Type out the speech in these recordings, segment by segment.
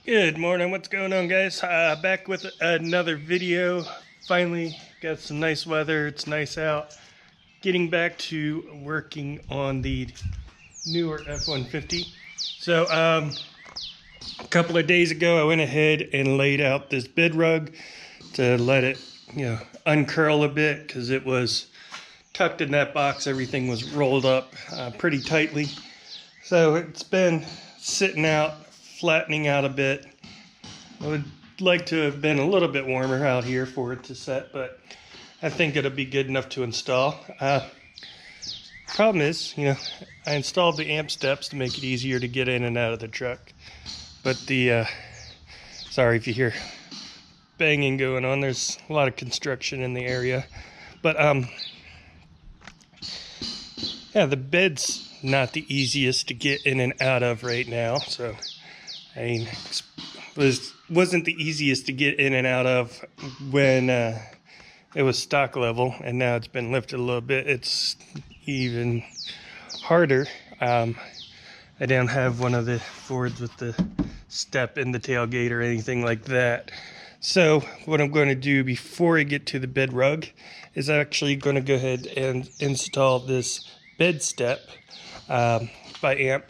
Good morning, what's going on, guys? Back with another video. Finally got some nice weather, it's nice out. Getting back to working on the newer F150. So a couple of days ago I went ahead and laid out this bed rug to let it uncurl a bit, because it was tucked in that box. Everything was rolled up pretty tightly. So it's been sitting out, flattening out a bit. I would like to have been a little bit warmer out here for it to set, but I think it'll be good enough to install. Problem is, I installed the amp steps to make it easier to get in and out of the truck. But sorry if you hear banging going on, there's a lot of construction in the area. But yeah, the bed's not the easiest to get in and out of right now. So I mean, wasn't the easiest to get in and out of when it was stock level, and now it's been lifted a little bit. It's even harder. I don't have one of the Fords with the step in the tailgate or anything like that. So what I'm going to do before I get to the bed rug is actually going to go ahead and install this Bedstep by Amp,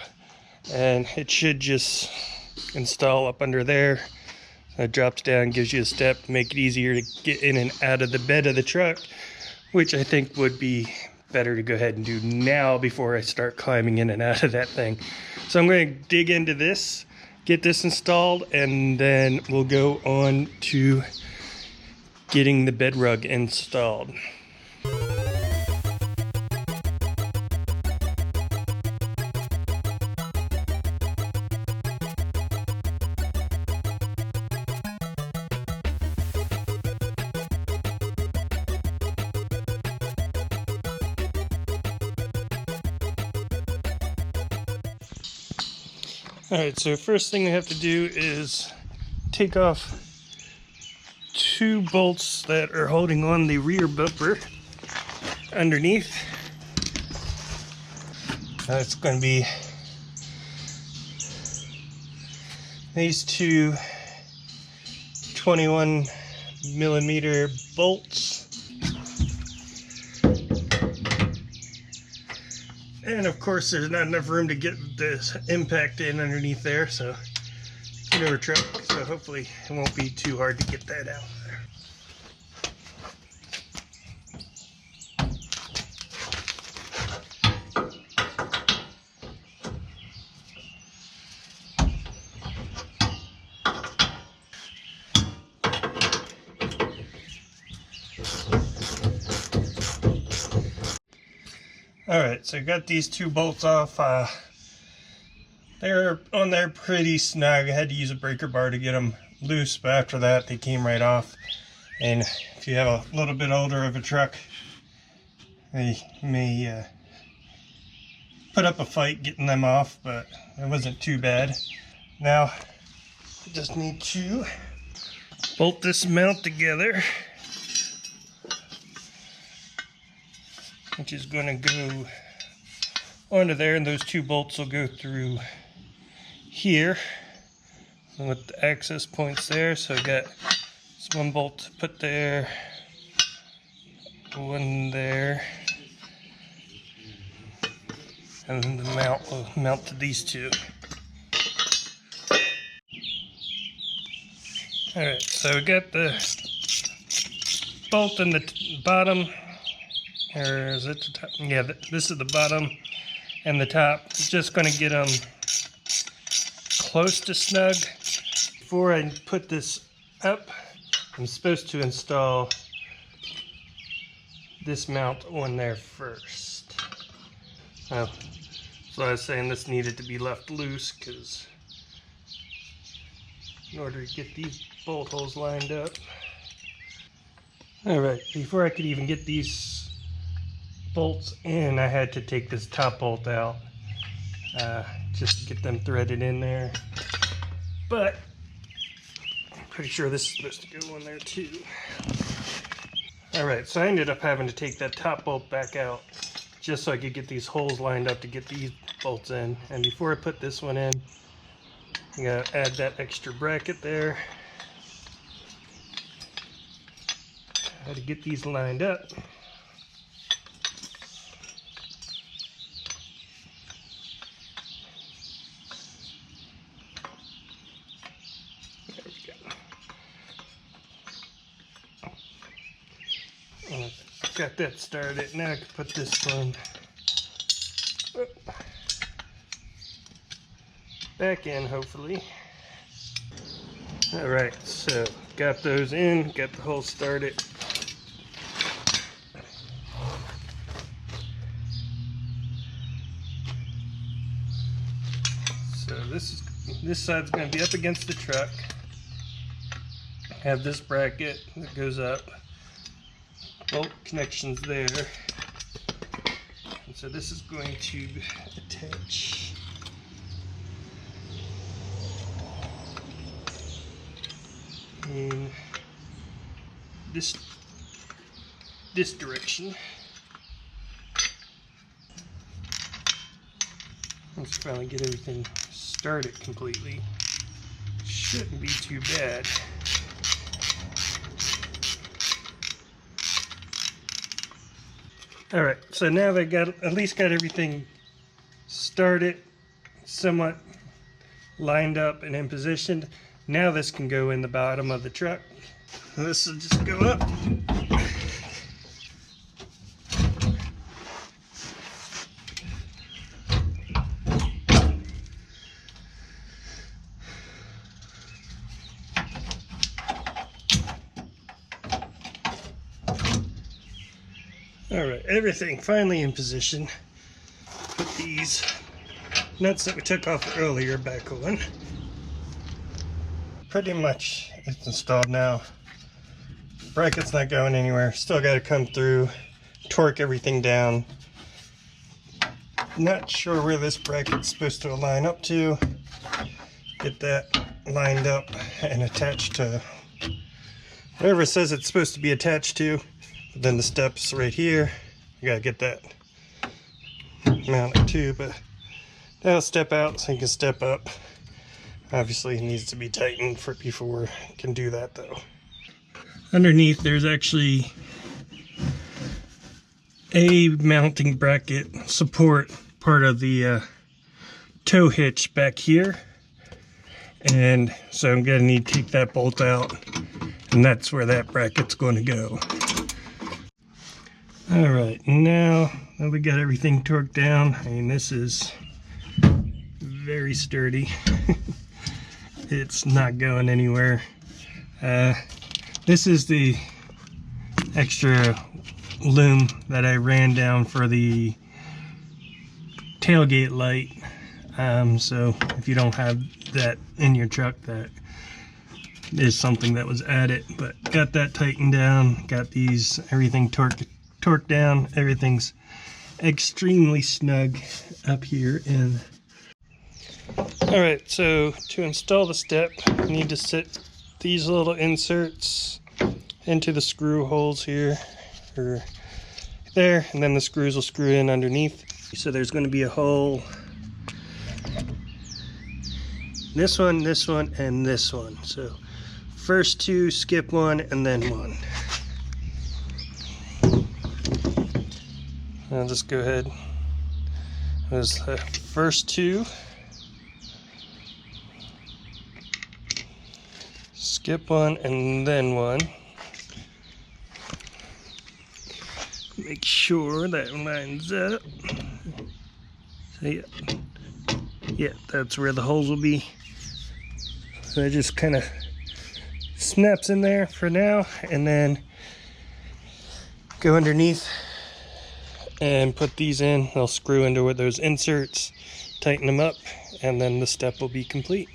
and it should just install up under there. It drops down, gives you a step to make it easier to get in and out of the bed of the truck, which I think would be better to go ahead and do now before I start climbing in and out of that thing. So I'm going to dig into this, get this installed, and then we'll go on to getting the bed rug installed. Alright, so first thing we have to do is take off two bolts that are holding on the rear bumper underneath. It's going to be these two 21mm bolts. And of course there's not enough room to get this impact in underneath there, so newer truck, so hopefully it won't be too hard to get that out. Alright, so I got these two bolts off. They're on there pretty snug. I had to use a breaker bar to get them loose, but after that they came right off. And if you have a little bit older of a truck, they may put up a fight getting them off, but it wasn't too bad. Now I just need to bolt this mount together, which is going to go onto there, and those two bolts will go through here with the access points there. So I got this one bolt to put there, one there, and then the mount will mount to these two. Alright, so we got the bolt in the bottom. Or is it the top? Yeah, this is the bottom and the top. Just going to get them close to snug. Before I put this up, I'm supposed to install this mount on there first. Oh, so I was saying this needed to be left loose, because in order to get these bolt holes lined up. Alright, before I could even get these bolts in, I had to take this top bolt out just to get them threaded in there, but I'm pretty sure this is supposed to go in there too. Alright, so I ended up having to take that top bolt back out just so I could get these holes lined up to get these bolts in. And before I put this one in, I'm gonna add that extra bracket there. How to get these lined up. There we go. Got that started. Now I can put this one back in, hopefully. All right, so got those in, got the hole started. So this side's going to be up against the truck. Have this bracket that goes up. Bolt connections there. And so this is going to attach in this direction. Let's finally get everything started completely. Shouldn't be too bad. All right, so now they at least got everything started, somewhat lined up and in position. Now this can go in the bottom of the truck. This will just go up. All right, everything finally in position. Put these nuts that we took off earlier back on. Pretty much it's installed now. Bracket's not going anywhere. Still got to come through, torque everything down. Not sure where this bracket's supposed to line up to. Get that lined up and attached to whatever it says it's supposed to be attached to. But then the steps right here, you gotta get that mounted too, but that'll step out so you can step up. Obviously it needs to be tightened before we can do that though. Underneath there's actually a mounting bracket support, part of the tow hitch back here. And so I'm gonna need to take that bolt out, and that's where that bracket's going to go. All right, now that we got everything torqued down, I mean, this is very sturdy. It's not going anywhere. This is the extra loom that I ran down for the tailgate light. So if you don't have that in your truck, that is something that was added. But got that tightened down, got these, everything torqued down, everything's extremely snug up here. And all right, so to install the step, you need to sit these little inserts into the screw holes here, or there, and then the screws will screw in underneath. So there's going to be a hole, this one, and this one. So first two, skip one, and then one. I'll just go ahead. There's the first two. Skip one and then one. Make sure that lines up. So yeah, that's where the holes will be. So it just kind of snaps in there for now, and then go underneath and put these in. They'll screw into those inserts, tighten them up, and then the step will be complete.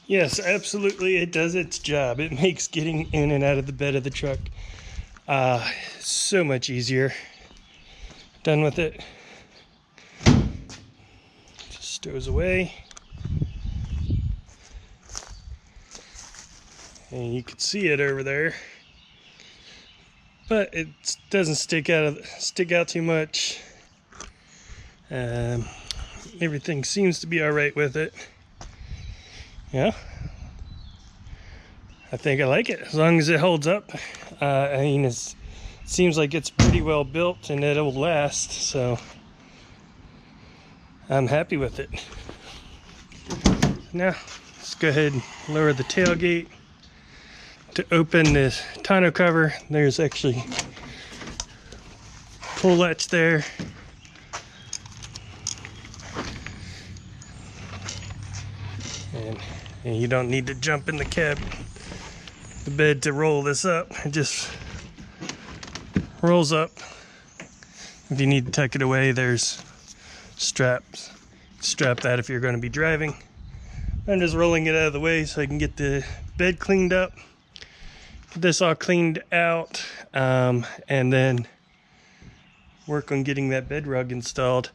Yes, absolutely, it does its job. It makes getting in and out of the bed of the truck so much easier. Done with it. Just stows away. And you can see it over there, but it doesn't stick out too much. Everything seems to be all right with it. Yeah, I think I like it as long as it holds up. I mean, it seems like it's pretty well built and it'll last, so I'm happy with it. Now let's go ahead and lower the tailgate. To open this tonneau cover, there's actually a pull latch there. And you don't need to jump in the bed to roll this up. It just rolls up. If you need to tuck it away, there's straps. Strap that if you're going to be driving. I'm just rolling it out of the way so I can get the bed cleaned up. Get this all cleaned out, and then work on getting that bed rug installed.